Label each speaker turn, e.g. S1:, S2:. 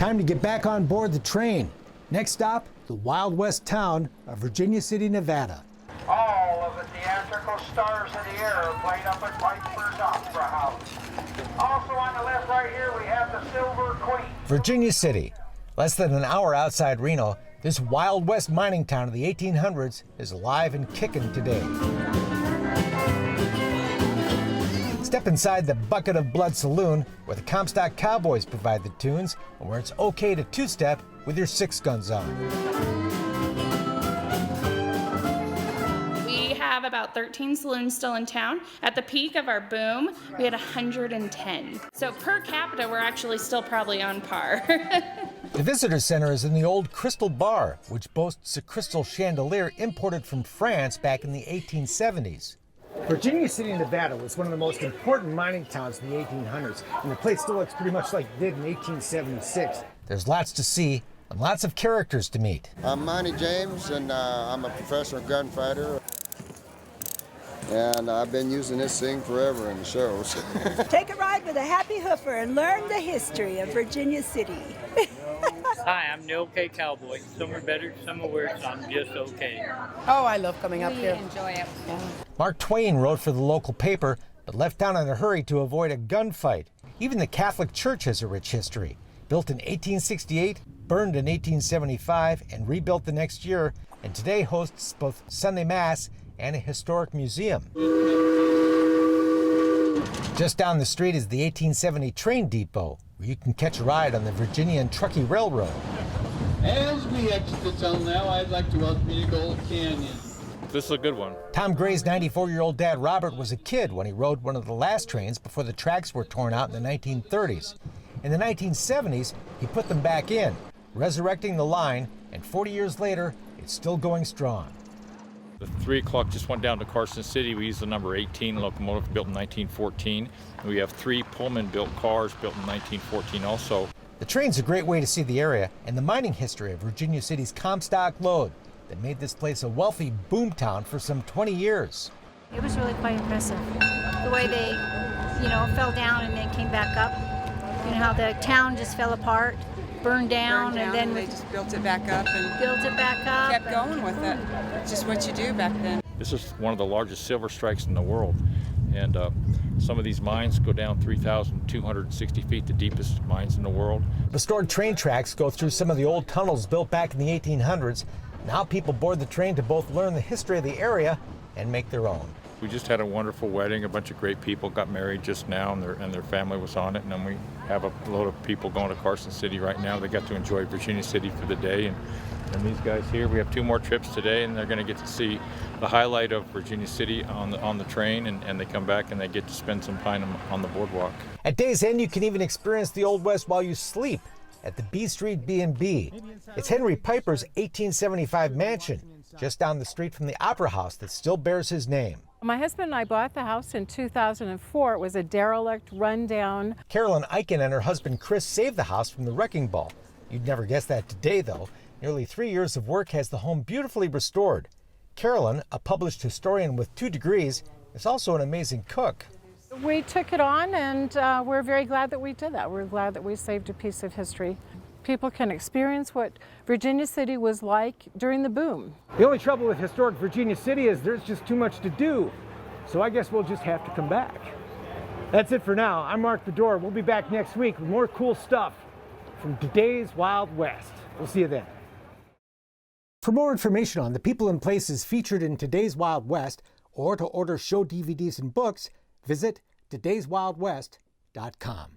S1: Time to get back on board the train. Next stop, the Wild West town of Virginia City, Nevada.
S2: All of the theatrical stars of the era played up at Piper's Opera House. Also on the left right here, we have the Silver Queen.
S1: Virginia City. Less than an hour outside Reno, this Wild West mining town of the 1800s is alive and kicking today. Step inside the Bucket of Blood Saloon, where the Comstock Cowboys provide the tunes and where it's okay to two-step with your six guns on.
S3: We have about 13 saloons still in town. At the peak of our boom, we had 110. So per capita, we're actually still probably on par.
S1: The visitor center is in the old Crystal Bar, which boasts a crystal chandelier imported from France back in the 1870s. Virginia City, Nevada was one of the most important mining towns in the 1800s, and the place still looks pretty much like it did in 1876. There's lots to see and lots of characters to meet.
S4: I'm Monty James, and I'm a professional gunfighter. And I've been using this thing forever in the shows.
S5: Take a ride with a happy hoofer and learn the history of Virginia City.
S6: Hi, I'm the OK Cowboy. Some are better, some are worse. I'm just okay.
S7: Oh, I love coming up here.
S5: Enjoy it. Yeah.
S1: Mark Twain wrote for the local paper, but left town in a hurry to avoid a gunfight. Even the Catholic Church has a rich history. Built in 1868, burned in 1875, and rebuilt the next year, and today hosts both Sunday Mass and a historic museum. Just down the street is the 1870 train depot, where you can catch a ride on the Virginia and Truckee Railroad.
S8: As we exit the tunnel now, I'd like to welcome you to Gold Canyon.
S9: This is a good one.
S1: Tom Gray's 94-year-old dad, Robert, was a kid when he rode one of the last trains before the tracks were torn out in the 1930s. In the 1970s, he put them back in, resurrecting the line, and 40 years later, it's still going strong.
S9: The 3 o'clock just went down to Carson City. We used the number 18 locomotive built in 1914. We have 3 Pullman-built cars built in 1914 also.
S1: The train's a great way to see the area and the mining history of Virginia City's Comstock Lode that made this place a wealthy boom town for some 20 years.
S10: It was really quite impressive. The way they, fell down and then came back up. You know how the town just fell apart, burned down, and then
S7: they just built it back up and kept going with it. It's just what you do back then.
S9: This is one of the largest silver strikes in the world. And some of these mines go down 3,260 feet, the deepest mines in the world.
S1: Restored train tracks go through some of the old tunnels built back in the 1800s. Now people board the train to both learn the history of the area and make their own.
S9: We just had a wonderful wedding. A bunch of great people got married just now, and their family was on it. And then we have a load of people going to Carson City right now. They got to enjoy Virginia City for the day. And these guys here, we have 2 more trips today, and they're going to get to see the highlight of Virginia City on the train, and they come back and they get to spend some time on the boardwalk.
S1: At day's end, you can even experience the Old West while you sleep at the B Street B&B. It's Henry Piper's 1875 mansion, just down the street from the Opera House that still bears his name.
S11: My husband and I bought the house in 2004. It was a derelict, rundown.
S1: Carolyn Eichen and her husband Chris saved the house from the wrecking ball. You'd never guess that today, though. Nearly 3 years of work has the home beautifully restored. Carolyn, a published historian with 2 degrees, is also an amazing cook.
S11: We took it on, and we're very glad that we did that. We're glad that we saved a piece of history. People can experience what Virginia City was like during the boom.
S1: The only trouble with historic Virginia City is there's just too much to do. So I guess we'll just have to come back. That's it for now. I'm Mark Bedore. We'll be back next week with more cool stuff from today's Wild West. We'll see you then. For more information on the people and places featured in today's Wild West, or to order show DVDs and books, visit todayswildwest.com.